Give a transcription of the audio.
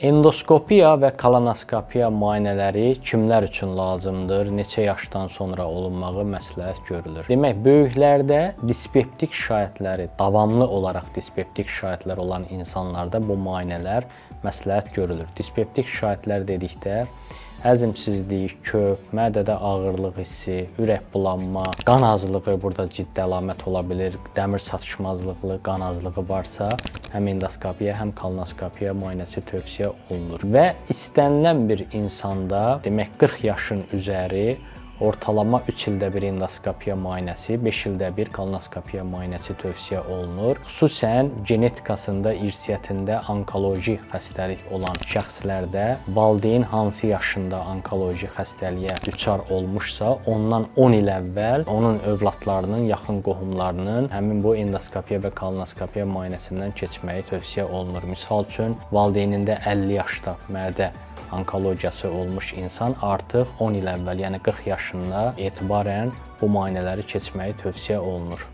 Endoskopiya və kolonoskopiya müayinələri kimlər üçün lazımdır, neçə yaşdan sonra olunmağı məsləhət görülür? Demək, böyüklərdə dispeptik şikayətləri, davamlı olaraq dispeptik şikayətlər olan insanlarda bu müayinələr məsləhət görülür. Dispeptik şikayətlər dedikdə həzmsizlik, köp, mədədə ağırlıq hissi, ürək bulanma, qan azlığı burada ciddi əlamət ola bilir. Dəmir çatışmazlığı, qan azlığı varsa, həm endoskopiya, həm kolonoskopiya müayinəsi tövsiyə olunur. Və istənilən bir insanda, demək 40 yaşın üzəri, ortalama 3 ildə bir endoskopiya müayinəsi, 5 ildə bir kolonoskopiya müayinəsi tövsiyə olunur. Xüsusən genetikasında, irsiyyətində onkoloji xəstəlik olan şəxslərdə valideyn hansı yaşında onkoloji xəstəliyə düçar olmuşsa, ondan 10 il əvvəl onun övladlarının, yaxın qohumlarının həmin bu endoskopiya və kolonoskopiya müayinəsindən keçməyi tövsiyə olunur. Misal üçün, valideynində 50 yaşda mədə onkologiyası olmuş insan artıq 10 il əvvəl, yəni 40 yaşında etibarən bu müayinələri keçməyi tövsiyə olunur.